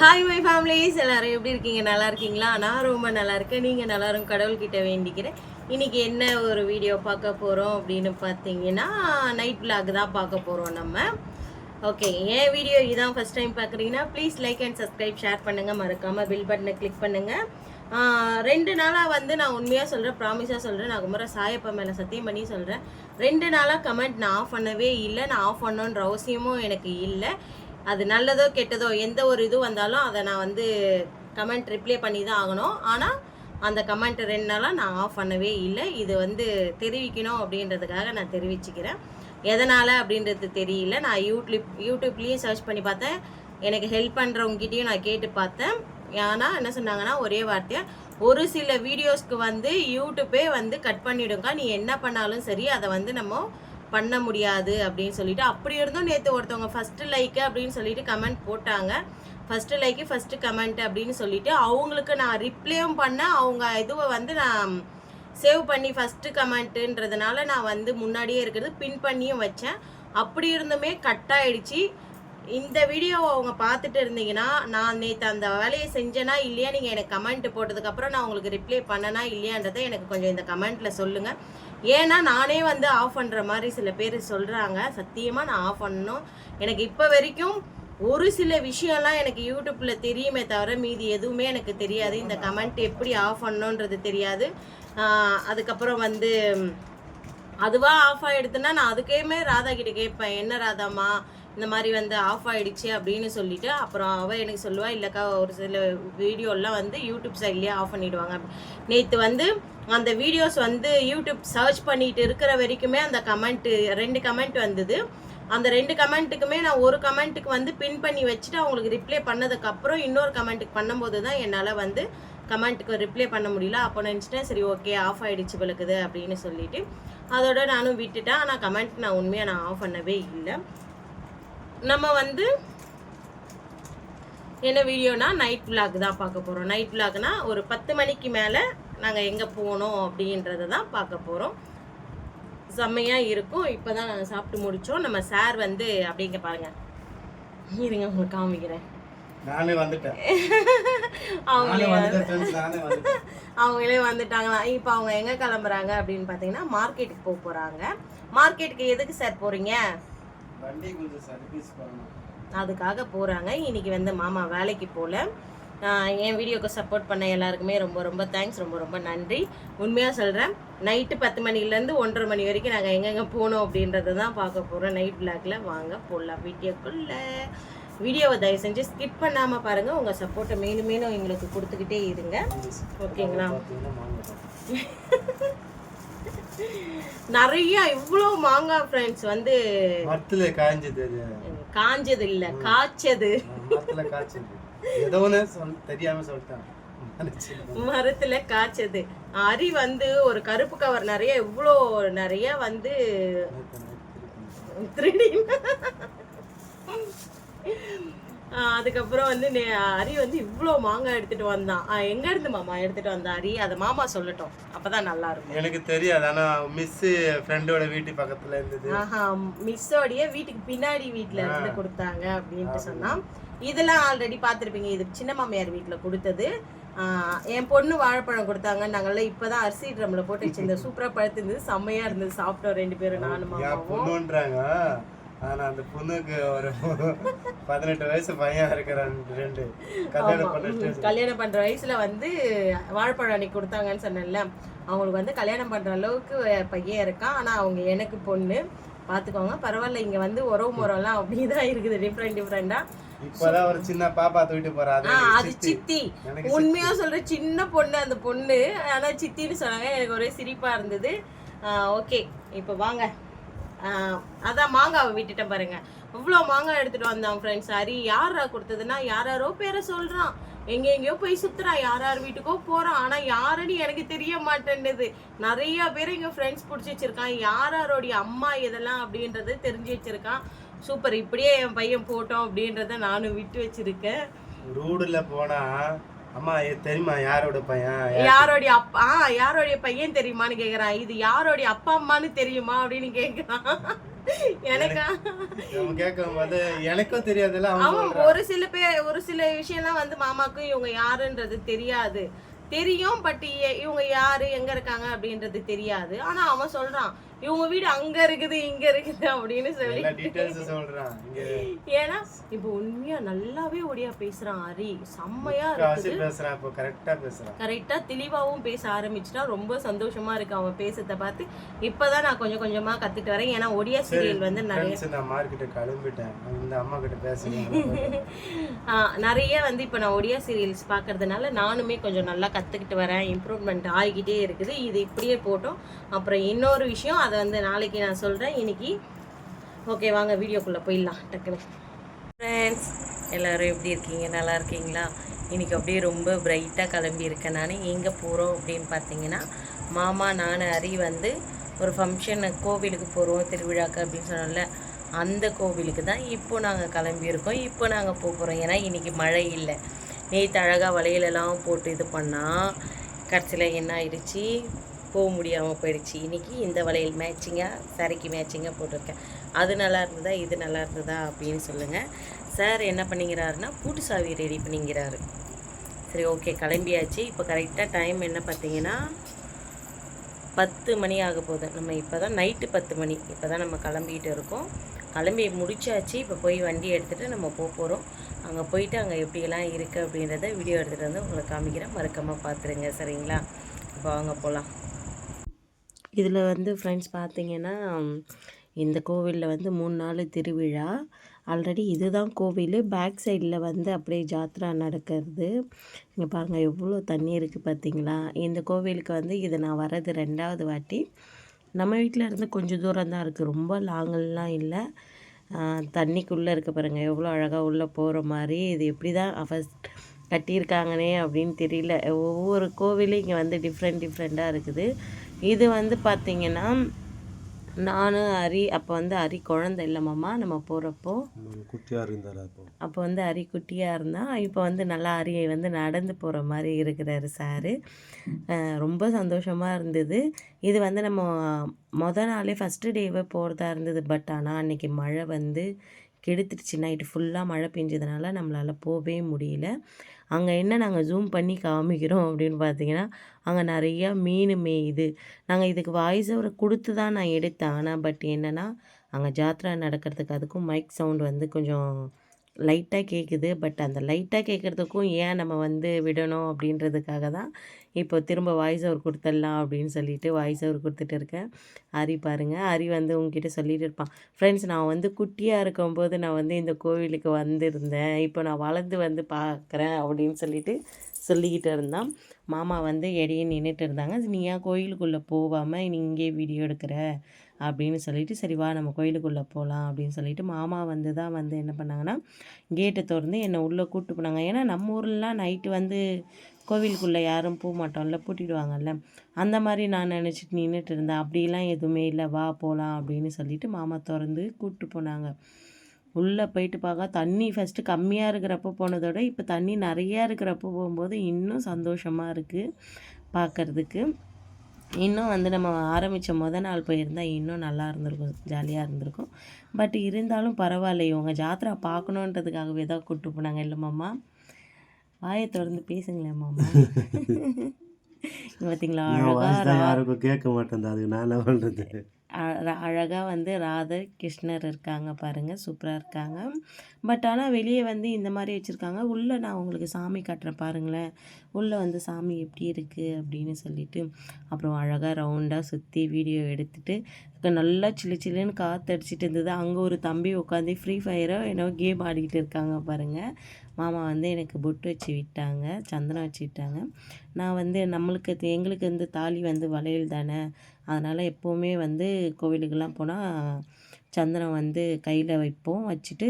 Hi my families, எல்லாரும் எப்படி இருக்கீங்க? நல்லா இருக்கீங்களா? நான் ரொம்ப நல்லா இருக்கேன். நீங்கள் நல்லாரும் கடவுள்கிட்ட வேண்டிக்கிறேன். இன்றைக்கி என்ன ஒரு வீடியோ பார்க்க போகிறோம் அப்படின்னு பார்த்தீங்கன்னா, நைட் விளாக் தான் பார்க்க போகிறோம் நம்ம. ஓகே, என் வீடியோ இதான் ஃபஸ்ட் டைம் பார்க்குறீங்கன்னா please like and subscribe, share பண்ணுங்கள், மறக்காமல் பில் பட்டனை கிளிக் பண்ணுங்கள். 2 நாளாக வந்து நான் உண்மையாக சொல்கிறேன், ப்ராமிஸாக சொல்கிறேன், நான் குமர சாயப்பா மேலே சத்தியம் பண்ணி சொல்கிறேன். 2 நாளாக கமெண்ட் நான் ஆஃப் பண்ணவே இல்லை. நான் ஆஃப் பண்ணணுன்ற அவசியமும் எனக்கு இல்லை. அது நல்லதோ கெட்டதோ எந்த ஒரு இது வந்தாலும் அதை நான் வந்து கமெண்ட் ரிப்ளை பண்ணி தான் ஆகணும். ஆனால் அந்த கமெண்ட் 2 நாளாக நான் ஆஃப் பண்ணவே இல்லை. இது வந்து தெரிவிக்கணும் அப்படின்றதுக்காக நான் தெரிவிச்சுக்கிறேன். எதனால் அப்படின்றது தெரியல. நான் யூடியூப்லேயும் சர்ச் பண்ணி பார்த்தேன். எனக்கு ஹெல்ப் பண்ணுறவங்ககிட்டையும் நான் கேட்டு பார்த்தேன். ஆனால் என்ன சொன்னாங்கன்னா, ஒரே வார்த்தையாக ஒரு சில வீடியோஸ்க்கு வந்து யூடியூப்பே வந்து கட் பண்ணிவிடுங்க, நீ என்ன பண்ணாலும் சரி அதை வந்து நம்ம பண்ண முடியாது அப்படின்னு சொல்லிட்டு. அப்படி இருந்தும் நேற்று ஒருத்தவங்க ஃபஸ்ட்டு லைக்கு அப்படின்னு சொல்லிட்டு கமெண்ட் போட்டாங்க. ஃபஸ்ட்டு லைக்கு ஃபஸ்ட்டு கமெண்ட் அப்படின்னு சொல்லிட்டு அவங்களுக்கு நான் ரிப்ளையும் பண்ணேன். அவங்க இதுவை வந்து நான் சேவ் பண்ணி ஃபஸ்ட்டு கமெண்ட்டுன்றதுனால நான் வந்து முன்னாடியே இருக்கிறது பின் பண்ணியும் வச்சேன். அப்படி இருந்துமே கட் ஆகிடுச்சு. இந்த வீடியோவை அவங்க பார்த்துட்டு இருந்தீங்கன்னா, நான் நேற்று அந்த வேலையை செஞ்சேனா இல்லையா, நீங்கள் எனக்கு கமெண்ட் போட்டதுக்கப்புறம் நான் உங்களுக்கு ரிப்ளை பண்ணனா இல்லையான்றதை எனக்கு கொஞ்சம் இந்த கமெண்ட்டில் சொல்லுங்கள். ஏன்னா நானே வந்து ஆஃப் பண்ணுற மாதிரி சில பேர் சொல்கிறாங்க. சத்தியமாக நான் ஆஃப் பண்ணணும். எனக்கு இப்போ வரைக்கும் ஒரு சில விஷயம்லாம் எனக்கு யூடியூப்பில் தெரியுமே தவிர மீதி எதுவுமே எனக்கு தெரியாது. இந்த கமெண்ட் எப்படி ஆஃப் பண்ணணுன்றது தெரியாது. அதுக்கப்புறம் வந்து அதுவாக ஆஃப் ஆகிடுதுன்னா நான் அதுக்கேமே ராதா கிட்ட கேட்பேன், என்ன ராதாம்மா இந்த மாதிரி வந்து ஆஃப் ஆகிடுச்சு அப்படின்னு சொல்லிட்டு. அப்புறம் அவள் எனக்கு சொல்லுவாள், இல்லைக்கா ஒரு சில வீடியோலாம் வந்து யூடியூப் சைட்லேயே ஆஃப் பண்ணிவிடுவாங்க. நேற்று வந்து அந்த வீடியோஸ் வந்து யூடியூப் சர்ச் பண்ணிட்டு இருக்கிற வரைக்குமே அந்த கமெண்ட்டு 2 கமெண்ட் வந்தது. அந்த 2 கமெண்ட்டுக்குமே நான் ஒரு கமெண்ட்டுக்கு வந்து பின் பண்ணி வச்சுட்டு அவங்களுக்கு ரிப்ளை பண்ணதுக்கப்புறம் இன்னொரு கமெண்ட்டுக்கு பண்ணும்போது தான் என்னால் வந்து கமெண்ட்டுக்கு ரிப்ளை பண்ண முடியல. அப்போ நினச்சிட்டேன், சரி ஓகே ஆஃப் ஆகிடுச்சு விளக்குது அப்படின்னு சொல்லிட்டு அதோட நானும் விட்டுட்டேன். ஆனால் கமெண்ட் நான் உண்மையாக நான் ஆஃப் பண்ணவே இல்லை. நம்ம வந்து என்ன வீடியோனா நைட் விளாக் தான் பார்க்க போகிறோம். நைட் விளாக்னா ஒரு 10 மணிக்கு மேலே நாங்கள் எங்கே போனோம் அப்படின்றத தான் பார்க்க போகிறோம். செம்மையாக இருக்கும். இப்போ தான் நாங்கள் சாப்பிட்டு முடித்தோம். நம்ம சார் வந்து அப்படிங்க பாருங்கள், இருங்க உங்களுக்கு காமிக்கிறேன். நானே வந்துட்டேன். அவங்களே வந்துட்டாங்களா? இப்போ அவங்க எங்கே கிளம்புறாங்க அப்படின்னு பார்த்தீங்கன்னா, மார்க்கெட்டுக்கு போக போகிறாங்க. மார்க்கெட்டுக்கு எதுக்கு சார் போகிறீங்க? வண்டி கொஞ்சம் சர்வீஸ் பண்ணணும், அதுக்காக போகிறாங்க. இன்றைக்கி வந்து மாமா வேலைக்கு போகல. என் வீடியோக்கு சப்போர்ட் பண்ண எல்லாருக்குமே ரொம்ப ரொம்ப தேங்க்ஸ், ரொம்ப ரொம்ப நன்றி. உண்மையாக சொல்கிறேன், நைட்டு 10 மணிலேருந்து 1:30 மணி வரைக்கும் நாங்கள் எங்கெங்கே போனோம் அப்படின்றத தான் பார்க்க போகிறோம் நைட் விளாக்ல. வாங்க போடலாம் வீடியோக்குள்ளே. வீடியோவை தயவு செஞ்சு ஸ்கிப் பண்ணாமல் பாருங்கள். உங்கள் சப்போர்ட்டை மேலும் மேலும் எங்களுக்கு கொடுத்துக்கிட்டே இருங்க, ஓகேங்களா? நிறைய இவ்வளோ மாங்காய் ஃப்ரெண்ட்ஸ் வந்து மரத்துல காஞ்சது இல்லை, காய்ச்சது. தெரியாம சொல்லிட்டேன், மரத்துல காய்ச்சது. அரி வந்து ஒரு கருப்பு கவர் நிறைய இவ்வளோ நிறைய வந்து அதுக்கப்புறம் வந்து அரி வந்து இவ்வளோ மாங்காய் எடுத்துட்டு வந்தான். எங்க இருந்து மாமா எடுத்துட்டு வந்தா அரி? அதை மாமா சொல்லட்டும், அப்பதான் நல்லா இருக்கும். எனக்கு தெரியாது. ஆனா மிஸ் ஃப்ரெண்டோட வீட்டு பக்கத்துல இருந்தது. மிஸ்ஸோடைய வீட்டுக்கு பின்னாடி வீட்டுல இருந்து கொடுத்தாங்க அப்படின்ட்டு சொன்னா. இதெல்லாம் ஆல்ரெடி பார்த்துருப்பீங்க. இது சின்ன மாமியார் வீட்டுல கொடுத்தது. என் பொண்ணு வாழைப்பழம் கொடுத்தாங்க. நாங்கள்லாம் இப்பதான் அரிசி ட்ரம்ல போட்டு வச்சிருந்தோம். சூப்பரா பழுத்து இருந்தது, செம்மையா இருந்தது. சாப்பிட்டோம் 2 பேரும், நானும் மாமாவும். ஆனா அந்த பொண்ணுக்கு ஒரு 18 வயசு பையன் இருக்கிறான். 2 கல்யாணம் பண்ற வயசுல வந்து வாழைப்பழம் அன்னைக்கு கொடுத்தாங்கன்னு சொன்னேன்ல, அவங்களுக்கு வந்து கல்யாணம் பண்ற அளவுக்கு பையன் இருக்கான். ஆனா அவங்க எனக்கு பொண்ணு பாத்துக்கோங்க. பரவாயில்ல, இங்க வந்து உறவு முறைலாம் அப்படிதான் இருக்குது, டிஃப்ரெண்டா. இப்பதான் ஒரு சின்ன பாப்பா தூக்கிட்டு போறா, அது சித்தி. உண்மையா சொல்ற, சின்ன பொண்ணு அந்த பொண்ணு. ஆனா சித்தின்னு சொன்னாங்க, எனக்கு ஒரே சிரிப்பா இருந்தது. ஓகே, இப்போ வாங்க. அதான் மாங்காவை விட்டுட்டேன் பாருங்க. இவ்வளோ மாங்காய் எடுத்துட்டு வந்தான் ஃப்ரெண்ட்ஸ். அரி யாரா கொடுத்ததுன்னா யாரோ பேரை சொல்றான், எங்கெங்கயோ போய் சுத்துறான், யார் வீட்டுக்கோ போறான். ஆனா யாருன்னு எனக்கு தெரிய மாட்டேன்னுது. நிறைய பேர் எங்க ஃப்ரெண்ட்ஸ் பிடிச்சி வச்சிருக்கான், யாரோடைய அம்மா இதெல்லாம் அப்படின்றது தெரிஞ்சு வச்சிருக்கான். சூப்பர், இப்படியே என் பையன் போட்டோம் அப்படின்றத நானும் விட்டு வச்சிருக்கேன். ரோடுல போனா அம்மா தெரியுமா யாரோட பையன், யாரோடைய அப்பா, யாரோடைய பையன் தெரியுமான்னு கேக்குறான். இது யாரோடைய அப்பா அம்மான்னு தெரியுமா அப்படின்னு கேக்குறான். எனக்கா நம்ம கேட்கும் போது எனக்கும் தெரியாதுல்ல அவங்க ஆமா, சொல்றாங்க. ஒரு சில விஷயம்லாம் வந்து மாமாக்கும் இவங்க யாருன்றது தெரியாது. தெரியும், பட் இவங்க யாரு, எங்க இருக்காங்க அப்படின்றது தெரியாது. ஆனா அவன் சொல்றான், இவங்க வீடு அங்க இருக்குது, இங்க இருக்குது அப்படின்னு சொல்லி. எல்லா டீடைல்ஸ் சொல்றான் இங்க. ஏன்னா இப்போ உண்மையா நல்லாவே ஒடியா பேசுறான் ஹரி. செம்மையா காசு இருக்குது. பேசுறான், இப்போ கரெக்டா பேசுறான். கரெக்டா தெளிவாவும் பேச ஆரம்பிச்சுட்டா. ரொம்ப சந்தோஷமா இருக்கு அவன் பேசுறத பார்த்து. இப்பதான் நான் கொஞ்சம் கொஞ்சமா கத்துட்டு வரேன். ஏன்னா ஒடியா சீரியல் வந்து நிறைய ஃப்ரெண்ட்ஸ் நான் மார்க்கெட் கிளம்பிட்டேன். இந்த அம்மா கிட்ட பேசுறேன். நிறைய வந்து இப்போ நான் ஒடியா சீரியல்ஸ் பார்க்கறதுனால நானுமே கொஞ்சம் நல்லா கற்றுக்கிட்டு வரேன். இம்ப்ரூவ்மெண்ட் ஆகிக்கிட்டே இருக்குது. இது இப்படியே போட்டோம். அப்புறம் இன்னொரு விஷயம், அதை வந்து நாளைக்கு நான் சொல்கிறேன். இன்னைக்கு ஓகே, வாங்க வீடியோக்குள்ளே போயிடலாம் டக்குன்னு. ஃப்ரெண்ட்ஸ் எல்லோரும் எப்படி இருக்கீங்க? நல்லா இருக்கீங்களா? இன்றைக்கி அப்படியே ரொம்ப பிரைட்டாக கிளம்பியிருக்கேன். நான் எங்கே போகிறோம் அப்படின்னு பார்த்தீங்கன்னா, மாமா நான் ஹரி வந்து ஒரு ஃபங்க்ஷனு கோவிலுக்கு போகிறோம், திருவிழாக்கு அப்படின்னு சொன்னோம்ல, அந்த கோவிலுக்கு தான் இப்போ நாங்கள் கிளம்பியிருக்கோம். இப்போ நாங்கள் போகிறோம். ஏன்னா இன்றைக்கி மழை இல்லை. நேற்று அழகாக வளையலெல்லாம் போட்டு இது பண்ணால் கடைசியில் என்ன ஆயிடுச்சு, போக முடியாமல் போயிடுச்சு. இன்றைக்கி இந்த வளையல் மேட்சிங்காக சாரிக்கு மேட்சிங்காக போட்டிருக்கேன். அது நல்லா இருந்ததா, இது நல்லா இருந்ததா அப்படின்னு சொல்லுங்கள். சார் என்ன பண்ணிக்கிறாருன்னா பூட்டு சாவி ரெடி பண்ணிக்கிறாரு. சரி, ஓகே, கிளம்பியாச்சு. இப்போ கரெக்டாக டைம் என்ன பார்த்தீங்கன்னா 10 மணி ஆக போகுது. நம்ம இப்போ தான் நைட்டு 10 மணி இப்போ தான் நம்ம கிளம்பிகிட்டு இருக்கோம். கிளம்பி முடிச்சாச்சு. இப்போ போய் வண்டி எடுத்துகிட்டு நம்ம போகிறோம். அங்கே போயிட்டு அங்கே எப்படியெல்லாம் இருக்குது அப்படின்றத வீடியோ எடுத்துகிட்டு வந்து உங்களுக்கு காமிக்கிறேன். மறக்காமல் பார்த்துருங்க, சரிங்களா? இப்போ வாங்க போகலாம். இதில் வந்து ஃப்ரெண்ட்ஸ் பார்த்தீங்கன்னா, இந்த கோவிலில் வந்து 3 நாள் திருவிழா. ஆல்ரெடி இதுதான் கோவில். பேக் சைடில் வந்து அப்படியே ஜாத்ரா நடக்கிறது. இங்கே பாருங்கள் எவ்வளோ தண்ணி இருக்குது பார்த்தீங்களா? இந்த கோவிலுக்கு வந்து இது நான் வர்றது 2வது வாட்டி. நம்ம வீட்டில் இருந்து கொஞ்சம் தூரம் தான் இருக்குது, ரொம்ப லாங்கெல்லாம் இல்லை. தண்ணிக்குள்ளே இருக்க பாருங்கள் எவ்வளோ அழகாக உள்ளே போகிற மாதிரி. இது எப்படி தான் ஃபஸ்ட் கட்டியிருக்காங்கனே அப்படின்னு தெரியல. ஒவ்வொரு கோவிலும் இங்கே வந்து டிஃப்ரெண்ட்டாக இருக்குது. இது வந்து பார்த்திங்கன்னா நான் ஹரி அப்போ வந்து ஹரி குழந்தை இல்லை மாமா நம்ம போகிறப்போ குட்டியாக இருந்தார். அப்போ வந்து ஹரி குட்டியாக இருந்தால், இப்போ வந்து நல்லா ஹரியை வந்து நடந்து போகிற மாதிரி இருக்கிறாரு சாரு. ரொம்ப சந்தோஷமாக இருந்தது. இது வந்து நம்ம நாளே ஃபஸ்ட்டு டேவே போகிறதா இருந்தது. பட் ஆனால் அன்றைக்கி மழை வந்து கெடுத்துடுச்சு. நைட்டு ஃபுல்லாக மழை பெஞ்சதுனால நம்மளால் போகவே முடியல. அங்கே என்ன நாங்கள் ஜூம் பண்ணி காமிக்கிறோம் அப்படின்னு பார்த்தீங்கன்னா, அங்கே நிறையா மீன் மேயுது. நாங்கள் இதுக்கு வாய்ஸ் ஓவர் கொடுத்து தான் நான் எடுத்தேன். ஆனால் பட் என்னென்னா, அங்கே ஜாத்ரா நடக்கிறதுக்கு அதுக்கும் மைக் சவுண்ட் வந்து கொஞ்சம் லைட்டாக கேட்குது. பட் அந்த லைட்டாக கேட்குறதுக்கும் ஏன் நம்ம வந்து விடணும் அப்படின்றதுக்காக தான் இப்போ திரும்ப வாய்ஸ் ஓவர் கொடுத்துடலாம் அப்படின்னு சொல்லிட்டு வாய்ஸ் ஓவர் கொடுத்துட்டு இருக்கேன். ஹரி பாருங்கள், ஹரி வந்து உங்ககிட்ட சொல்லிட்டு இருப்பான், ஃப்ரெண்ட்ஸ் நான் வந்து குட்டியாக இருக்கும்போது நான் வந்து இந்த கோவிலுக்கு வந்திருந்தேன், இப்போ நான் வளர்ந்து வந்து பார்க்குறேன் அப்படின்னு சொல்லிக்கிட்டு இருந்தான். மாமா வந்து இடையே நின்றுட்டு இருந்தாங்க. நீ ஏன் கோயிலுக்குள்ளே போகாமல் நீ இங்கே வீடியோ எடுக்கிற அப்படின்னு சொல்லிட்டு, சரி வா நம்ம கோயிலுக்குள்ளே போகலாம் அப்படின்னு சொல்லிட்டு மாமா வந்து தான் வந்து என்ன பண்ணாங்கன்னா கேட்டை திறந்து என்னை உள்ளே கூப்பிட்டு போனாங்க. ஏன்னா நம்ம ஊர்லலாம் நைட்டு வந்து கோவிலுக்குள்ளே யாரும் போக மாட்டோம்ல, பூட்டிடுவாங்கல்ல. அந்த மாதிரி நான் நினச்சிட்டு நின்றுட்டு இருந்தேன். அப்படிலாம் எதுவுமே இல்லை, வா போகலாம் அப்படின்னு சொல்லிட்டு மாமா திறந்து கூப்பிட்டு போனாங்க. உள்ளே போயிட்டு பார்க்க தண்ணி ஃபஸ்ட்டு கம்மியாக இருக்கிறப்போ போனதோட இப்போ தண்ணி நிறையா இருக்கிறப்போ போகும்போது இன்னும் சந்தோஷமாக இருக்குது பார்க்குறதுக்கு. இன்னும் வந்து நம்ம ஆரம்பித்த நாள் போயிருந்தால் இன்னும் நல்லா இருந்திருக்கும், ஜாலியாக இருந்திருக்கும். பட் இருந்தாலும் பரவாயில்ல, இவங்க ஜாத்ரா பார்க்கணுன்றதுக்காகவே தான் கூப்பிட்டு போனாங்க. இல்லை மாமா, வாயை தொடர்ந்து பேசுங்களேன் மாமா. பார்த்தீங்களா அழகாக யாருக்கும் கேட்க மாட்டேன், அதுக்கு நான் என்ன பண்ணுறது. அழகாக வந்து ராதா கிருஷ்ணர் இருக்காங்க பாருங்கள், சூப்பராக இருக்காங்க. பட் ஆனால் வெளியே வந்து இந்த மாதிரி வச்சுருக்காங்க. உள்ளே நான் உங்களுக்கு சாமி காட்டுறேன் பாருங்களேன். உள்ளே வந்து சாமி எப்படி இருக்குது அப்படின்னு சொல்லிட்டு அப்புறம் அழகாக ரவுண்டாக சுற்றி வீடியோ எடுத்துகிட்டு நல்லா சில்லுன்னு காற்று அடிச்சிட்டு இருந்தது. அங்கே ஒரு தம்பி உட்காந்து ஃப்ரீ ஃபயரோ என்னவோ கேம் ஆடிக்கிட்டு இருக்காங்க பாருங்கள். மாமா வந்து எனக்கு பொட்டு வச்சு விட்டாங்க, சந்தனம் வச்சு விட்டாங்க. நான் வந்து எங்களுக்கு வந்து தாலி வந்து வளையல் தானே, அதனால் எப்போவுமே வந்து கோவிலுக்கெல்லாம் போனால் சந்தனம் வந்து கையில் வைப்போம், வச்சுட்டு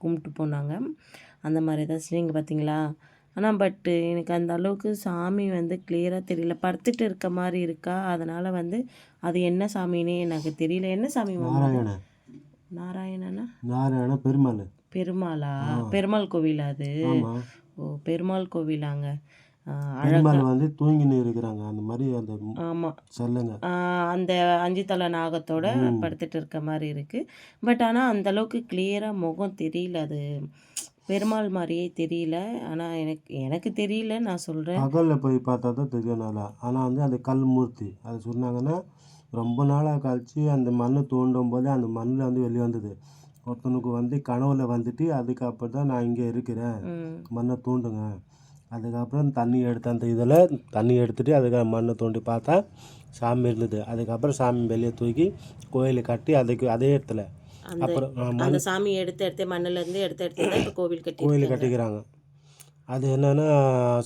கும்பிட்டு போனாங்க. அந்த மாதிரி தான் நீங்கள் பார்த்தீங்களா. ஆனால் பட்டு எனக்கு அந்த அளவுக்கு சாமி வந்து கிளியராக தெரியல, படுத்துட்டு இருக்க மாதிரி இருக்கா. அதனால் வந்து அது என்ன சாமின்னே எனக்கு தெரியல. என்ன சாமி மாமா? நாராயணனா பெருமாளா? பெருமாள் கோவிலா அது? ஓ, பெருமாள் கோவிலாங்க. பெருமாள் வந்து தூங்கின்னு இருக்கிறாங்க அந்த மாதிரி அந்த ஆமாம், சொல்லுங்க. அந்த 5 தலை நாகத்தோட படுத்துட்டு இருக்க மாதிரி இருக்குது. பட் ஆனால் அந்தளவுக்கு கிளியராக முகம் தெரியல, அது பெருமாள் மாதிரியே தெரியல. ஆனால் எனக்கு எனக்கு தெரியல, நான் சொல்கிறேன். பகலில் போய் பார்த்தா தான் தெரியும் நல்லா. ஆனால் வந்து அந்த கல் மூர்த்தி அது சொன்னாங்கன்னா ரொம்ப நாளாக கழிச்சு அந்த மண்ணை தோண்டும் போது அந்த மண்ணில் வந்து வெளியே வந்தது. ஒருத்தனுக்கு வந்து கனவுல வந்துட்டு அதுக்கப்புறம் தான் நான் இங்கே இருக்கிறேன், மண்ணை தோண்டுங்க. அதுக்கப்புறம் தண்ணி எடுத்து அந்த இதில் தண்ணி எடுத்துகிட்டு அதுக்கு மண்ணை தோண்டி பார்த்தா சாமி இருந்தது. அதுக்கப்புறம் சாமி வெளியே தூக்கி கோயிலை கட்டி அதுக்கு அதே இடத்துல அப்புறம் அந்த சாமி எடுத்து மண்ணிலேருந்து எடுத்து தான் இப்போ கோயில் கட்டிக்கிறாங்க. அது என்னென்னா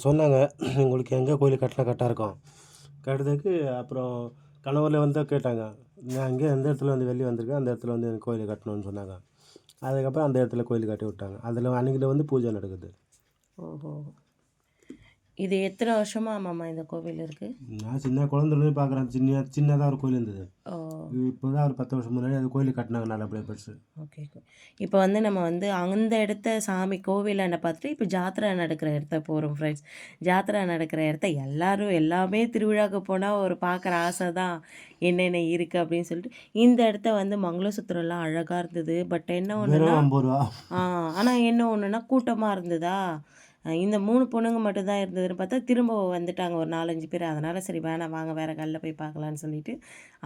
சொன்னாங்க, உங்களுக்கு எங்கே கோயில் கட்டினா கரெக்டாக இருக்கும் கட்டுறதுக்கு. அப்புறம் கணவரில் வந்து கேட்டாங்க, நான் அங்கே எந்த இடத்துல வந்து வெளியே வந்திருக்கேன், அந்த இடத்துல வந்து எனக்கு கோயில் கட்டணும்னு சொன்னாங்க. அதுக்கப்புறம் அந்த இடத்துல கோயில் கட்டி விட்டாங்க. அதில் அன்றைக்கிட்ட வந்து பூஜை நடக்குது. ஓஹோ, இது எத்தனை வருஷமா மாமா இந்த கோவில் இருக்குது? நான் சின்ன குழந்தைலேருந்து பார்க்குறேன். சின்னதாக ஒரு கோயில் இருந்தது. இப்போ தான் ஒரு 10 வருஷம் முன்னாடி அந்த கோயில் கட்டினாங்க நல்லபடியாக பெருசு. ஓகே. இப்போ வந்து நம்ம வந்து அந்த இடத்த சாமி கோவிலாண்ட பார்த்துட்டு இப்போ ஜாத்திரை நடக்கிற இடத்த போகிறோம் ஃப்ரெண்ட்ஸ். ஜாத்திரை நடக்கிற இடத்த எல்லாமே திருவிழாவுக்கு போனால் ஒரு பார்க்குற ஆசை தான், என்னென்ன இருக்குது அப்படின்னு சொல்லிட்டு. இந்த இடத்த வந்து மங்களசூத்திரம்லாம் அழகாக இருந்தது. பட் என்ன ஒன்றுனா 50 ரூபா. ஆனால் என்ன ஒன்றுனா கூட்டமாக இருந்ததா. இந்த 3 பொண்ணுங்க மட்டும் தான் இருந்ததுன்னு பார்த்தா திரும்ப வந்துட்டாங்க ஒரு 4, 5 பேர். அதனால் சரி வேணாம், வாங்க வேறு கல்லில் போய் பார்க்கலான்னு சொல்லிட்டு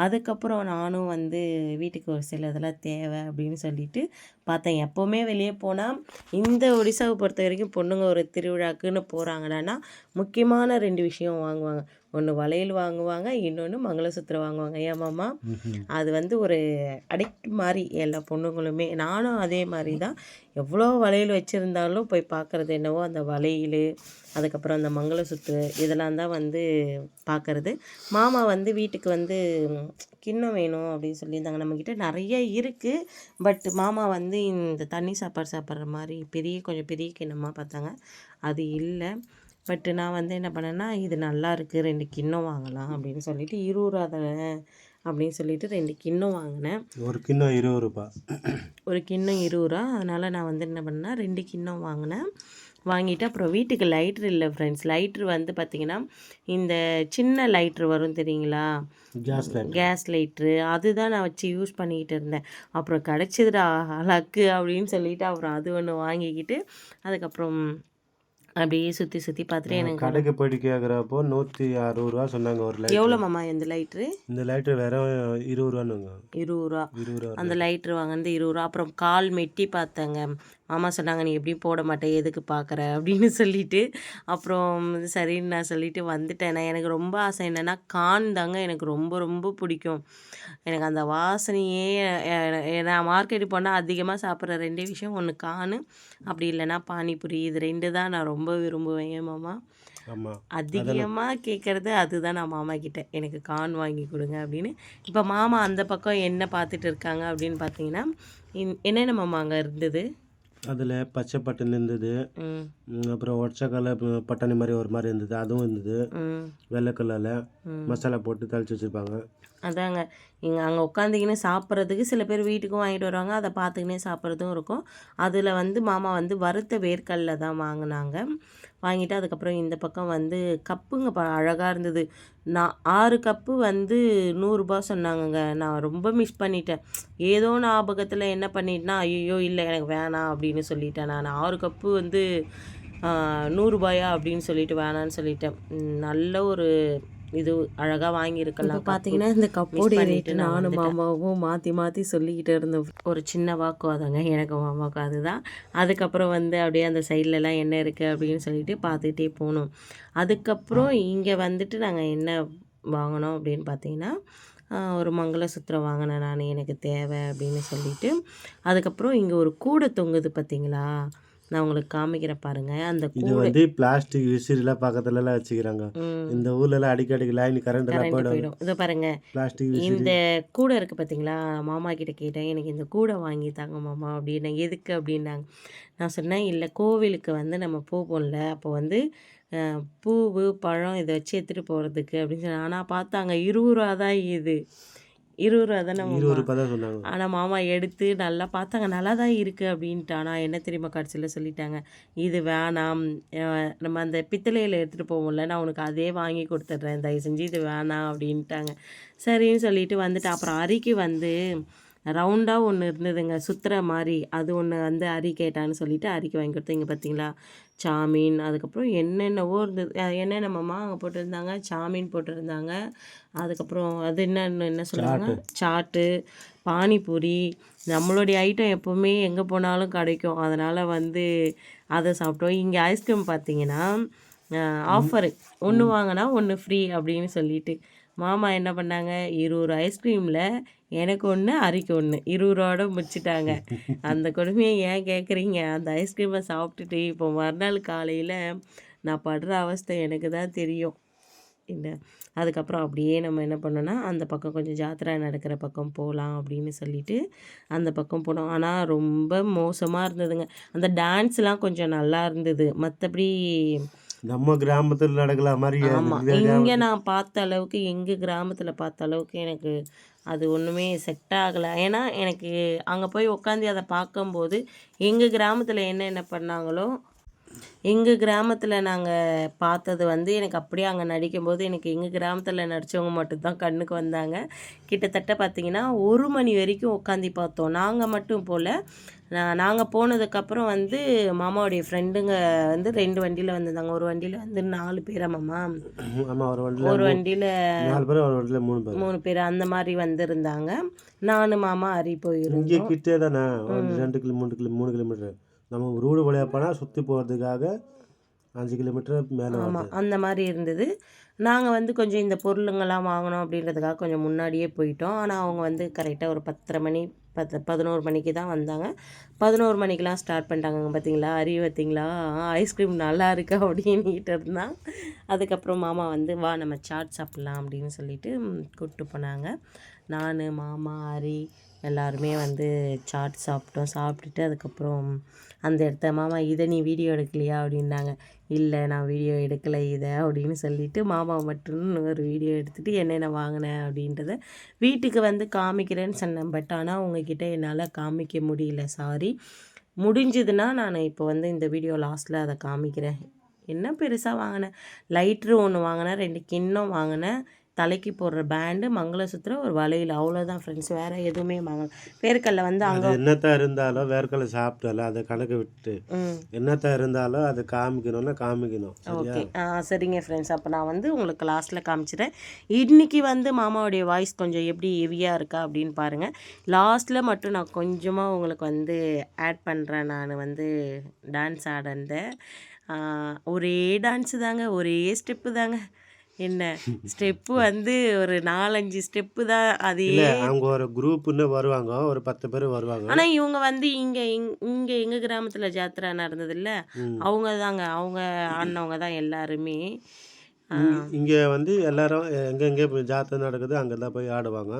அதுக்கப்புறம் நானும் வந்து வீட்டுக்கு ஒரு சில இதெல்லாம் தேவை அப்படின்னு சொல்லிட்டு பார்த்தேன். எப்போவுமே வெளியே போனால் இந்த ஒடிசாவை பொறுத்த வரைக்கும் பொண்ணுங்க ஒரு திருவிழாக்குன்னு போகிறாங்கடான்னா முக்கியமான 2 விஷயம் வாங்குவாங்க. ஒன்று வளையல் வாங்குவாங்க, இன்னொன்று மங்களசூத்திரம் வாங்குவாங்க. ஏன் மாமா? அது வந்து ஒரு அடிக்ட் மாதிரி எல்லா பொண்ணுங்களுமே. நானும் அதே மாதிரி தான். எவ்வளோ வளையல் வச்சுருந்தாலும் போய் பார்க்குறது என்னவோ அந்த வளையல், அதுக்கப்புறம் அந்த மங்களசூத்திர இதெல்லாம் தான் வந்து பார்க்குறது. மாமா வந்து வீட்டுக்கு வந்து கிண்ணம் வேணும் அப்படின்னு சொல்லியிருந்தாங்க. நம்மக்கிட்ட நிறைய இருக்குது. பட் மாமா வந்து இந்த தண்ணி சாப்பாடு சாப்பிட்ற மாதிரி கொஞ்சம் பெரிய கிண்ணமாக பார்த்தாங்க. அது இல்லை. பட் நான் வந்து என்ன பண்ணேன்னா, இது நல்லா இருக்குது, 2 கிண்ணம் வாங்கலாம் அப்படின்னு சொல்லிட்டு 20 ரூபா தானே அப்படின்னு சொல்லிட்டு 2 கிண்ணம் வாங்கினேன். ஒரு கிண்ணம் 20 ரூபா. ஒரு கிண்ணம் 20 ரூபா. அதனால் நான் வந்து என்ன பண்ணேன்னா 2 கிண்ணம் வாங்கினேன். வாங்கிட்டு அப்புறம் வீட்டுக்கு லைட்ரு இல்லை ஃப்ரெண்ட்ஸ். லைட்ரு வந்து பார்த்திங்கன்னா இந்த சின்ன லைட்ரு வரும் தெரியுங்களா, கேஸ் லைட்ரு. அதுதான் நான் வச்சு யூஸ் பண்ணிக்கிட்டு இருந்தேன். அப்புறம் கிடச்சிதுடா லக்கு அப்படின்னு சொல்லிட்டு அப்புறம் அது ஒன்று வாங்கிக்கிட்டு அதுக்கப்புறம் அப்படியே சுற்றி பார்த்துட்டு எனக்கு கடைக்கு போயிட்டு கேட்குறப்போ 160 ரூபா சொன்னாங்க ஒரு லைட். எவ்வளோ மாமா இந்த லைட்ரு? இந்த லைட்ரு வெறும் 20 ரூபானுங்க. 20 ரூபா. அந்த லைட்ரு வாங்கினது 20 ரூபா. அப்புறம் கால் மெட்டி பார்த்தேங்க. மாமா சொன்னாங்க, நீ எப்படியும் போட மாட்டேன், எதுக்கு பார்க்குற அப்படின்னு சொல்லிட்டு. அப்புறம் சரின்னு நான் சொல்லிட்டு வந்துட்டேன். எனக்கு ரொம்ப ஆசை என்னென்னா கான் தாங்க எனக்கு ரொம்ப ரொம்ப பிடிக்கும். எனக்கு அந்த வாசனையே நான் மார்க்கெட்டு போனால் அதிகமாக சாப்பிட்ற 2 விஷயம், ஒன்று கான், அப்படி இல்லைன்னா பானிபூரி. இது 2 தான் நான் ரொம்ப விரும்புவேன். ஏன் மாமா? அதிகமாக கேட்குறது அதுதான் நான் மாமா கிட்டே, எனக்கு கான் வாங்கி கொடுங்க அப்படின்னு. இப்போ மாமா அந்த பக்கம் என்ன பார்த்துட்டு இருக்காங்க அப்படின்னு பார்த்தீங்கன்னா, என்னென்ன மாமா அங்கே இருந்தது? அதில் பச்சை பட்டாணி இருந்தது, அப்புறம் ஒற்றை கலர் பட்டாணி மாதிரி ஒரு மாதிரி இருந்தது, அதுவும் இருந்தது. வெள்ளை கலரில் மசாலா போட்டு தளிச்சு வச்சுருப்பாங்க. அதாங்க, இங்கே அங்கே உட்காந்திக்கின்னு சாப்பிட்றதுக்கு சில பேர் வீட்டுக்கும் வாங்கிட்டு வருவாங்க, அதை பார்த்துக்கினே சாப்பிட்றதும் இருக்கும். அதில் வந்து மாமா வந்து வறுத்த வேர்க்கடலை தான் வாங்கினாங்க. வாங்கிட்டு அதுக்கப்புறம் இந்த பக்கம் வந்து கப்புங்க அழகாக இருந்தது. நான் 6 கப்பு வந்து 100 ரூபா சொன்னாங்கங்க. நான் ரொம்ப மிஸ் பண்ணிட்டேன். ஏதோ ஞாபகத்தில் என்ன பண்ணிட்டேன்னா, ஐயோ இல்லை எனக்கு வேணாம் அப்படின்னு சொல்லிட்டேன். நான் 6 கப்பு வந்து 100 ரூபாயா அப்படின்னு சொல்லிட்டு வேணான்னு சொல்லிட்டேன். நல்ல ஒரு இது அழகாக வாங்கியிருக்கலாம். பார்த்தீங்கன்னா இந்த கப்போடைய ரேட்டு நானும் மாமாவும் மாற்றி சொல்லிக்கிட்டு இருந்தோம். ஒரு சின்ன வாக்குவாதங்க எனக்கு மாமாவுக்கும். அதுதான். அதுக்கப்புறம் வந்து அப்படியே அந்த சைட்லலாம் என்ன இருக்குது அப்படின்னு சொல்லிட்டு பார்த்துக்கிட்டே போனோம். அதுக்கப்புறம் இங்கே வந்துட்டு நாங்கள் என்ன வாங்கினோம் அப்படின்னு பார்த்தீங்கன்னா, ஒரு மங்களசூத்திரம் வாங்கினேன் நான், எனக்கு தேவை அப்படின்னு சொல்லிட்டு. அதுக்கப்புறம் இங்கே ஒரு கூடை தொங்குது பார்த்தீங்களா, நான் உங்களுக்கு காமிக்கிறேன் பாருங்க. அந்த இது வந்து பிளாஸ்டிக் விசிறிலாம் பக்கத்துலலாம் வச்சுக்கிறாங்க. இந்த ஊர்லலாம் அடிக்கடி லைன் கரண்ட் போயிடும். இதை பாருங்க, பிளாஸ்டிக் இந்த கூடை இருக்குது பார்த்தீங்களா. மாமா கிட்ட கேட்டேன், எனக்கு இந்த கூடை வாங்கி தாங்க மாமா அப்படின்னு. எதுக்கு அப்படின்னாங்க. நான் சொன்னேன், இல்லை கோவிலுக்கு வந்து நம்ம போகல, அப்போ வந்து பூவு பழம் இதை வச்சு எடுத்துகிட்டு போகிறதுக்கு அப்படின்னு சொன்னேன். ஆனால் பார்த்தாங்க 20 ரூபா தான் இது. ரூபா தானே மாமா. 20 ரூபாய் தான் சொன்னாங்க. ஆனால் மாமா எடுத்து நல்லா பார்த்தாங்க, நல்லா தான் இருக்குது அப்படின்ட்டு. ஆனால் என்ன தெரியுமா கடைசியில் சொல்லிட்டாங்க, இது வேணாம், நம்ம அந்த பித்தளையில் எடுத்துகிட்டு போவோம்ல, நான் உனக்கு அதே வாங்கி கொடுத்துட்றேன், தயவு செஞ்சு இது வேணாம் அப்படின்ட்டாங்க. சரின்னு சொல்லிட்டு வந்துட்டு அப்புறம் அரிக்கு வந்து ரவுண்டாக ஒன்று இருந்ததுங்க சுற்றுற மாதிரி, அது ஒன்று வந்து அரி கேட்டான்னு சொல்லிட்டு அரிக்கு வாங்கி கொடுத்தேன். இங்கே பார்த்தீங்களா சாமீன், அதுக்கப்புறம் என்னென்னவோ இருந்தது. என்னென்ன மாமா அங்கே போட்டிருந்தாங்க, சாமீன் போட்டிருந்தாங்க, அதுக்கப்புறம் அது என்ன சொல்லுவாங்க, சாட்டு, பானிபூரி. நம்மளுடைய ஐட்டம் எப்போவுமே எங்கே போனாலும் கிடைக்கும், அதனால் வந்து அதை சாப்பிட்டோம். இங்கே ஐஸ்கிரீம் பார்த்தீங்கன்னா ஆஃபரு, ஒன்று வாங்கினா ஒன்று ஃப்ரீ அப்படின்னு சொல்லிட்டு மாமா என்ன பண்ணாங்க, 20 ஐஸ்கிரீமில் எனக்கு ஒன்று அரிக்கு ஒன்று 20 ரூபாவோட முடிச்சிட்டாங்க. அந்த கொடுமையை ஏன் கேட்குறீங்க, அந்த ஐஸ்கிரீமை சாப்பிட்டுட்டு இப்போ மறுநாள் காலையில் நான் படுற அவஸ்தை எனக்கு தான் தெரியும் இல்லை. அதுக்கப்புறம் அப்படியே நம்ம என்ன பண்ணோன்னா அந்த பக்கம் கொஞ்சம் ஜாத்திரை நடக்கிற பக்கம் போகலாம் அப்படின்னு சொல்லிட்டு அந்த பக்கம் போனோம். ஆனால் ரொம்ப மோசமாக இருந்ததுங்க. அந்த டான்ஸ்லாம் கொஞ்சம் நல்லா இருந்தது, மற்றபடி நம்ம கிராமத்தில் நடக்கல மாதிரி. ஆமாம், இங்கே நான் பார்த்த அளவுக்கு எங்கள் கிராமத்தில் பார்த்த அளவுக்கு எனக்கு அது ஒன்றுமே செட் ஆகலை. ஏன்னா எனக்கு அங்கே போய் உட்காந்து அதை பார்க்கும்போது எங்கள் கிராமத்தில் என்னென்ன பண்ணாங்களோ, எங்கள் கிராமத்தில் நாங்கள் பார்த்தது வந்து எனக்கு அப்படியே அங்கே நடிக்கும்போது எனக்கு எங்கள் கிராமத்தில் நடித்தவங்க மட்டும்தான் கண்ணுக்கு வந்தாங்க. கிட்டத்தட்ட பார்த்திங்கன்னா 1 மணி வரைக்கும் உட்காந்து பார்த்தோம். நாங்கள் மட்டும் போல், நாங்கள் போனதுக்கப்புறம் வந்து மாமாவுடைய ஃப்ரெண்டுங்க வந்து 2 வண்டியில் வந்திருந்தாங்க. ஒரு வண்டியில் வந்து 4 பேரா மாமா, ஒரு வண்டியில் 4 பேர், ஒரு வண்டியில் 3 பேர் அந்த மாதிரி வந்திருந்தாங்க. நான் மாமா அரி போயிருந்தோம். இங்கே கிட்டே தானே, 2 கிலோமீட்டர் 3 கிலோமீட்டர். நம்ம ரோடு வழியாக போனால் சுற்றி போகிறதுக்காக 5 கிலோமீட்டர் மேலே. ஆமாம், அந்த மாதிரி இருந்தது. நாங்கள் வந்து கொஞ்சம் இந்த பொருளுங்கள்லாம் வாங்கணும் அப்படின்றதுக்காக கொஞ்சம் முன்னாடியே போயிட்டோம். ஆனால் அவங்க வந்து கரெக்டாக ஒரு 10:30 மணி 11 மணிக்கு தான் வந்தாங்க. 11 மணிக்கெலாம் ஸ்டார்ட் பண்ணிட்டாங்க. பார்த்தீங்களா அரி, பார்த்தீங்களா ஐஸ்கிரீம் நல்லா இருக்கு அப்படின்னுட்டு இருந்தான். அதுக்கப்புறம் மாமா வந்து வா நம்ம சாட் சாப்பிட்லாம் அப்படின்னு சொல்லிட்டு கூப்பிட்டு போனாங்க. நான், மாமா, அரி எல்லாருமே வந்து சாட் சாப்பிட்டோம். சாப்பிட்டுட்டு அதுக்கப்புறம் அந்த இடத்த மாமா இதை நீ வீடியோ எடுக்கலையா அப்படின்னாங்க. இல்லை நான் வீடியோ எடுக்கலை இதை அப்படின்னு சொல்லிவிட்டு மாமா மட்டும் ஒரு வீடியோ எடுத்துகிட்டு என்னென்ன வாங்கினேன் அப்படின்றத வீட்டுக்கு வந்து காமிக்கிறேன்னு சொன்னேன். பட் ஆனால் உங்ககிட்ட என்னால் காமிக்க முடியல, சாரி. முடிஞ்சதுன்னா நான் இப்போ வந்து இந்த வீடியோ லாஸ்ட்டில் அதை காமிக்கிறேன். என்ன பெருசாக வாங்கினேன், லைட்ரு ஒன்று வாங்கினேன், 2 கிண்ணம் வாங்கினேன், தலைக்கு போடுற பேண்டு, மங்களசூத்திரம், ஒரு வளையல், அவ்வளோதான் ஃப்ரெண்ட்ஸ். வேறு எதுவுமே வாங்கல. வேர்க்கடலை வந்து அங்கே என்னத்தான் இருந்தாலும் வேர்க்கடலை சாப்பிட்டாலும் அதை கணக்கு விட்டு என்னத்தான் இருந்தாலும் அது காமிக்கணும்னா காமிக்கணும். ஓகே, சரிங்க ஃப்ரெண்ட்ஸ். அப்போ நான் வந்து உங்களுக்கு லாஸ்ட்டில் காமிச்சிட்டேன். இன்றைக்கி வந்து மாமாவுடைய வாய்ஸ் கொஞ்சம் எப்படி ஹெவியாக இருக்கா அப்படின்னு பாருங்கள். லாஸ்ட்டில் மட்டும் நான் கொஞ்சமாக உங்களுக்கு வந்து ஆட் பண்ணுறேன். நான் வந்து டான்ஸ் ஆடினேன். ஒரே டான்ஸு தாங்க, ஒரே ஸ்டெப்பு தாங்க. என்ன ஸ்டெப்பு வந்து ஒரு 4-5 ஸ்டெப்பு தான். அதே அவங்க ஒரு குரூப்னு வருவாங்க, ஒரு 10 பேர் வருவாங்க. ஆனால் இவங்க வந்து இங்கே எங்கள் கிராமத்தில் ஜாத்திரை நடந்தது இல்லை, அவங்க தாங்க, அவங்க ஆடினவங்க தான் எல்லாருமே. இங்கே வந்து எல்லாரும் எங்கெங்கே ஜாத்திரை நடக்குது அங்கே தான் போய் ஆடுவாங்க.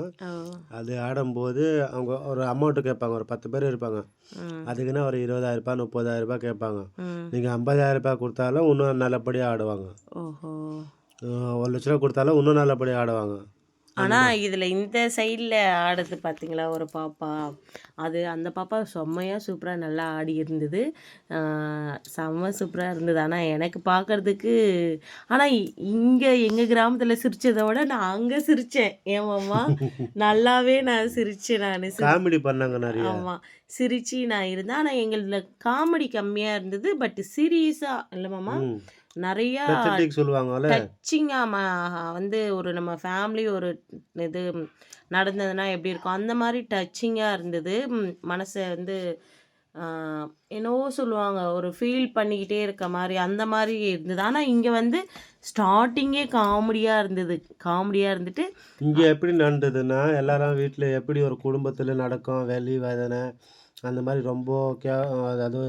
அது ஆடும்போது அவங்க ஒரு அமௌண்ட்டு கேட்பாங்க. ஒரு 10 பேர் இருப்பாங்க, அதுக்குன்னா ஒரு 20,000 ரூபாய் 30,000 ரூபாய் கேட்பாங்க. நீங்கள் 50,000 ரூபாய் கொடுத்தாலும் இன்னும் நல்லபடியாக ஆடுவாங்க. ஓஹோ, 1 லட்ச ரூபா கொடுத்தாலும் இன்னும் நல்லபடியாக ஆடுவாங்க. ஆனால் இதில் இந்த சைடில் ஆடுறது பார்த்தீங்களா ஒரு பாப்பா, அது அந்த பாப்பா செம்மையாக சூப்பராக நல்லா ஆடி இருந்தது, செம்ம சூப்பராக இருந்தது. ஆனால் எனக்கு பார்க்குறதுக்கு, ஆனால் இங்கே எங்கள் கிராமத்தில் சிரித்ததை விட நான் அங்கே சிரித்தேன். ஏமாம்மா நல்லாவே நான் சிரித்தேன். நான் காமெடி பண்ணாங்க நிறைய. ஆமாம், சிரித்து நான் இருந்தேன். ஆனால் எங்களில் காமெடி கம்மியாக இருந்தது, பட் சீரியஸாக இல்லை மாமா, நிறையா சொல்லுவாங்கல்ல டச்சிங்காக வந்து ஒரு நம்ம ஃபேமிலி ஒரு இது நடந்ததுன்னா எப்படி இருக்கும் அந்த மாதிரி டச்சிங்காக இருந்தது. மனசை வந்து என்னவோ சொல்லுவாங்க, ஒரு ஃபீல் பண்ணிக்கிட்டே இருக்க மாதிரி அந்த மாதிரி இருந்தது. ஆனால் இங்கே வந்து ஸ்டார்டிங்கே காமெடியாக இருந்தது. காமெடியாக இருந்துட்டு இங்கே எப்படி நடந்ததுன்னா, எல்லாரும் வீட்டில் எப்படி ஒரு குடும்பத்தில் நடக்கும், வெளி வேதனை அந்த மாதிரி ரொம்ப அதாவது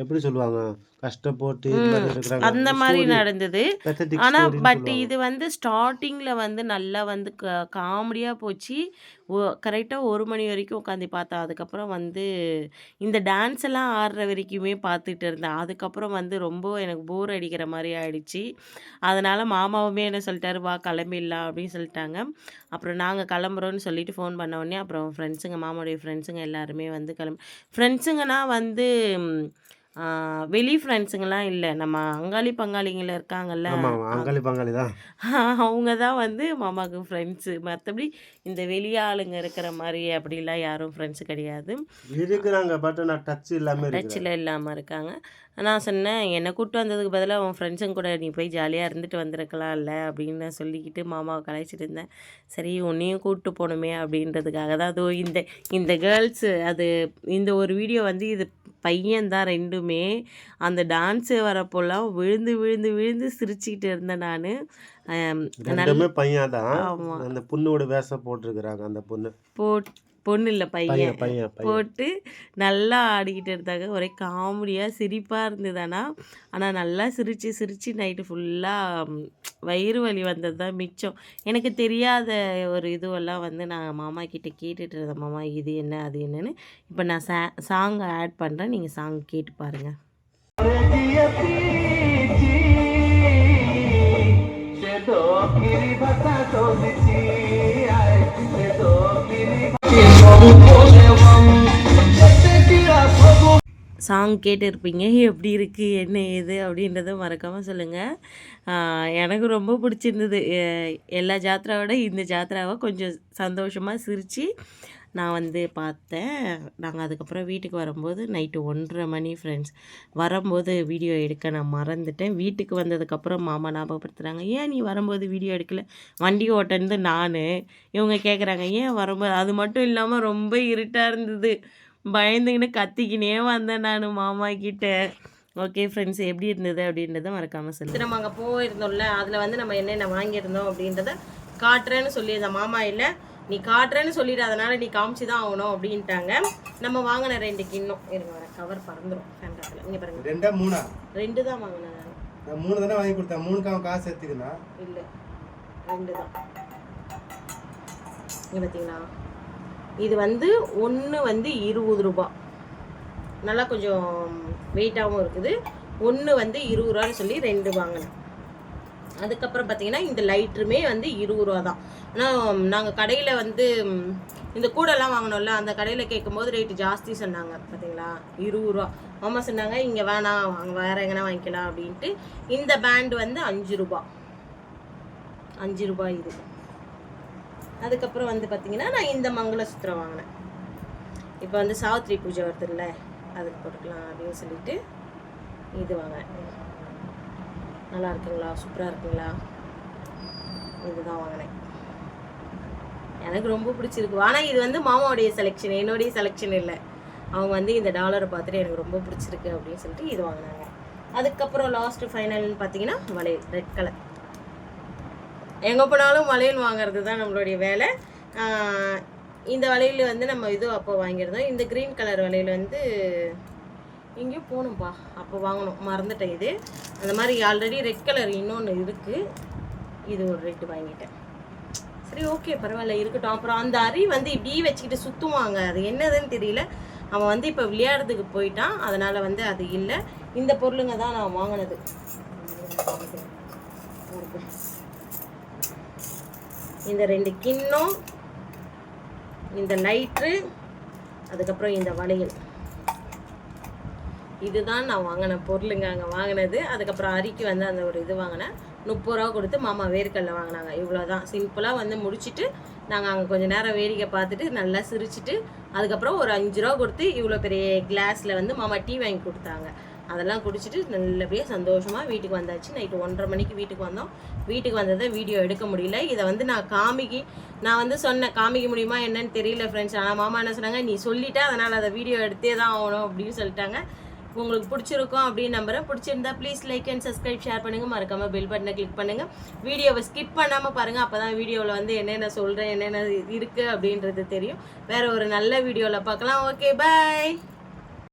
எப்படி சொல்லுவாங்க, கஷ்டப்பட்டு இது மாதிரி இருக்கிறாங்க. அந்த மாதிரி ஸ்டோரி நடந்தது. பெத்தட்டிக் ஆனா ஸ்டோரின்னு பட் சொல்லுவாங்க. இது வந்து ஸ்டார்ட்டிங்ல வந்து நல்லா வந்து காமெடியா போச்சு. கரெக்ட்டா 1 மணி வரைக்கும் உட்காந்து பார்த்தேன். அதுக்கப்புறம் வந்து இந்த டான்ஸ் எல்லாம் ஆடுற வரைக்குமே பார்த்துட்டு இருந்தேன். அதுக்கப்புறம் வந்து ரொம்ப எனக்கு போர் அடிக்கிற மாரி ஆயிடுச்சு. அதனால மாமாவுமே என்ன சொல்லிட்டாரு, "வா கிளம்பிடலாம்" அப்படின்னு சொல்லிட்டாங்க. அப்புறம் நாங்க கிளம்புறோம்னு சொல்லிட்டு ஃபோன் பண்ண உடனே அப்புறம் ஃப்ரெண்ட்ஸுங்க மாமாவுடைய ஃப்ரெண்ட்ஸுங்க எல்லாருமே வந்து ஃப்ரெண்ட்ஸுங்கன்னா வந்து ஆ வெளி ஃப்ரெண்ட்ஸுங்கலாம் இல்ல. நம்ம அங்காளி பங்காளிங்கள இருக்காங்கல்ல, ஆமா, ஆமா. அங்காளி பங்காளி தான். அவங்க தான் வந்து மாமாவுக்கு ஃப்ரெண்ட்ஸு. மத்தபடி இந்த வெளி ஆளுங்க இருக்கிற மாரி அப்படிலாம் யாரும் ஃப்ரெண்ட்ஸ் கிடையாது. இருக்கிறாங்க. பட் நான் டச் இல்லாம இருக்கிறேன். டச்சில இல்லாம இருக்காங்க. நான் சொன்னேன், "என்ன கூட்டு வந்ததுக்கு பதிலா உன் ஃப்ரெண்ட்ஸுங்க கூட நீ போய் ஜாலியா இருந்துட்டு வந்திருக்கலாம்ல" அப்படின்னு நான் சொல்லிக்கிட்டு மாமாவ கலாய்ச்சிட்டு இருந்தேன். சரி உன்னையும் கூட்டு போணுமே அப்படின்றதுக்காக தான் அதோ இந்த இந்த கேர்ள்ஸு அது இந்த ஒரு வீடியோ வந்து இது பையன் தான் 2மே. அந்த டான்ஸு வரப்போலாம் விழுந்து விழுந்து விழுந்து சிரிச்சுக்கிட்டு இருந்தேன் நானு. நல் 2மே பையன் தான். ஆமா. அந்த பொண்ணோட வேஷம் போட்டிருக்கிறாங்க அந்த பொண்ணு. பொண்ணு இல்ல பையன். பையன், பையன், பையன். போட்டு நல்லா ஆடிக்கிட்டு இருந்தாங்க. ஒரே காமெடியா சிரிப்பா இருந்தது ஆனா. ஆனா நல்லா சிரிச்சு சிரிச்சு நைட்டு ஃபுல்லா வயிறு வலி வந்தது தான் மிச்சம். எனக்கு தெரியாத ஒரு இதுவெல்லாம் வந்து நான் மாமா கிட்ட கேட்டுட்டு இருந்தேன். மாமா இது என்ன? அது என்னன்னு. இப்ப நான் சாங் ஆட் பண்றேன். நீங்க சாங் கேட்டு பாருங்க. சாங் கேட்டிருப்பீங்க. எப்படி இருக்கு? என்ன ஏது? அப்படின்றத மறக்காம சொல்லுங்க. எனக்கு ரொம்ப பிடிச்சிருந்தது. எல்லா ஜாத்ராவை விட இந்த ஜாத்ராவை கொஞ்சம் சந்தோஷமா சிரிச்சு நான் வந்து பார்த்தேன். நாங்கள் அதுக்கப்புறம் வீட்டுக்கு வரும்போது நைட்டு 1:30 மணி ஃப்ரெண்ட்ஸ். வரும்போது வீடியோ எடுக்க நான் மறந்துட்டேன். வீட்டுக்கு வந்ததுக்கப்புறம் மாமா ஞாபகப்படுத்துகிறாங்க, "ஏன் நீ வரும்போது வீடியோ எடுக்கல?" வண்டி ஓட்டுனது நான். இவங்க கேட்குறாங்க, "ஏன் வரும்போது?" அது மட்டும் இல்லாமல் ரொம்ப இருட்டாக இருந்தது. பயந்துக்கின்னு கத்திக்கினே வந்தேன் நான் மாமா கிட்ட. ஓகே ஃப்ரெண்ட்ஸ், எப்படி இருந்தது அப்படின்றத மறக்காமல் சொல்லுங்கள். நம்ம அங்கே போயிருந்தோம்ல, அதில் வந்து நம்ம என்னென்ன வாங்கியிருந்தோம் அப்படின்றத காட்டுறேன்னு சொல்லியிருந்தேன். மாமா இல்லை, நீ காட்டுறேன்னு சொல்லிடு, அதனால நீ காமிச்சு தான் ஆகணும் அப்படின்ட்டாங்க. நம்ம வாங்கின 2 கிண்ணம் இருங்க, வர கவர் பறந்துடும் கேமராவில். இங்கே பாருங்க, 2 3 2 தான் வாங்கினேன் நான் 3 தானே வாங்கி கொடுத்தேன். 3க்கு காசு எடுத்துக்கினா இல்லை, 2 தான். இங்கே பார்த்தீங்களா, இது வந்து 1 வந்து 20 ரூபா, நல்லா கொஞ்சம் வெயிட்டாகவும் இருக்குது. 1 வந்து 20 ரூபான்னு சொல்லி 2 வாங்கினேன். அதுக்கப்புறம் பார்த்தீங்கன்னா இந்த லைட்ருமே வந்து 20 ரூபா தான். ஆனால் நாங்கள் கடையில் வந்து இந்த கூடெல்லாம் வாங்கினோம்ல, அந்த கடையில் கேட்கும்போது ரேட்டு ஜாஸ்தி சொன்னாங்க. பார்த்தீங்களா, 20 ரூபா. மாமா சொன்னாங்க, இங்கே வேணாம், அங்கே வேறு எங்கன்னா வாங்கிக்கலாம் அப்படின்ட்டு. இந்த பேண்டு வந்து 5 ரூபா, 5 ரூபாய் இது. அதுக்கப்புறம் வந்து பார்த்தீங்கன்னா நான் இந்த மங்களசூத்திரம் வாங்கினேன். இப்போ வந்து சாவித்திரி பூஜை வருதுல்ல, அதுக்கு போட்டுக்கலாம் அப்படின்னு சொல்லிட்டு இது வாங்கினேன். நல்லா இருக்குங்களா? சூப்பராக இருக்குங்களா? இதுதான் வாங்கினேன். எனக்கு ரொம்ப பிடிச்சிருக்கு. ஆனால் இது வந்து மாமாவுடைய செலெக்ஷன், என்னுடைய செலெக்ஷன் இல்லை. அவங்க வந்து இந்த டாலரை பார்த்துட்டு எனக்கு ரொம்ப பிடிச்சிருக்கு அப்படின்னு சொல்லிட்டு இது வாங்கினாங்க. அதுக்கப்புறம் லாஸ்ட்டு ஃபைனல்னு பார்த்தீங்கன்னா வளையல், ரெட் கலர். எங்கே போனாலும் வளையல் வாங்குறது தான் நம்மளுடைய வேலை. இந்த வளையல் வந்து நம்ம இது அப்போ வாங்கியிருந்தோம். இந்த க்ரீன் கலர் வளையல் வந்து எங்கேயும் போகணும்ப்பா, அப்போ வாங்கணும், மறந்துட்டேன். இது அந்த மாதிரி ஆல்ரெடி ரெட் கலர் இன்னொன்று இருக்குது, இது ஒரு ரெட்டு வாங்கிட்டேன். சரி ஓகே பரவாயில்ல இருக்கட்டும். அப்புறம் அந்த அரி வந்து இப்படி வச்சுக்கிட்டு சுற்றுவாங்க, அது என்னதுன்னு தெரியல. அவன் வந்து இப்போ விளையாடுறதுக்கு போயிட்டான், அதனால் வந்து அது இல்லை. இந்த பொருளுங்க தான் நான் வாங்கினது. இந்த 2 கிண்ணம், இந்த லைட்ரு, அதுக்கப்புறம் இந்த வளையல், இதுதான் நான் வாங்கின பொருளுங்க அங்கே வாங்கினது. அதுக்கப்புறம் அரிக்கு வந்து அந்த ஒரு இது வாங்கினேன், 30 ரூபா கொடுத்து. மாமா வேர்க்கடலை வாங்கினாங்க. இவ்வளோதான், சிம்பிளாக வந்து முடிச்சுட்டு நாங்கள் அங்கே கொஞ்சம் நேரம் வேடிக்கை பார்த்துட்டு நல்லா சிரிச்சுட்டு அதுக்கப்புறம் ஒரு 5 ரூபா கொடுத்து இவ்வளோ பெரிய கிளாஸில் வந்து மாமா டீ வாங்கி கொடுத்தாங்க. அதெல்லாம் குடிச்சிட்டு நல்லபடியாக சந்தோஷமாக வீட்டுக்கு வந்தாச்சு. நைட்டு 1:30 மணிக்கு வீட்டுக்கு வந்தோம். வீட்டுக்கு வந்ததை வீடியோ எடுக்க முடியல. இதை வந்து நான் வந்து சொன்னேன், காமிக்க முடியுமா என்னன்னு தெரியல ஃப்ரெண்ட்ஸ். ஆனால் மாமா என்ன சொன்னாங்க, நீ சொல்லிட்டா அதனால் அதை வீடியோ எடுத்தே தான் ஆகணும் அப்படின்னு சொல்லிட்டாங்க. உங்களுக்கு பிடிச்சிருக்கும் அப்படின்னு நம்புறேன். பிடிச்சிருந்தா please like and subscribe, share பண்ணுங்கள். மறக்காமல் பெல் பட்டனை கிளிக் பண்ணுங்கள். வீடியோவை ஸ்கிப் பண்ணாமல் பாருங்கள், அப்போ தான் வீடியோவில் வந்து என்னென்ன சொல்கிறேன், என்னென்ன இருக்குது அப்படின்றது தெரியும். வேறு ஒரு நல்ல வீடியோவில் பார்க்கலாம். ஓகே, பாய்.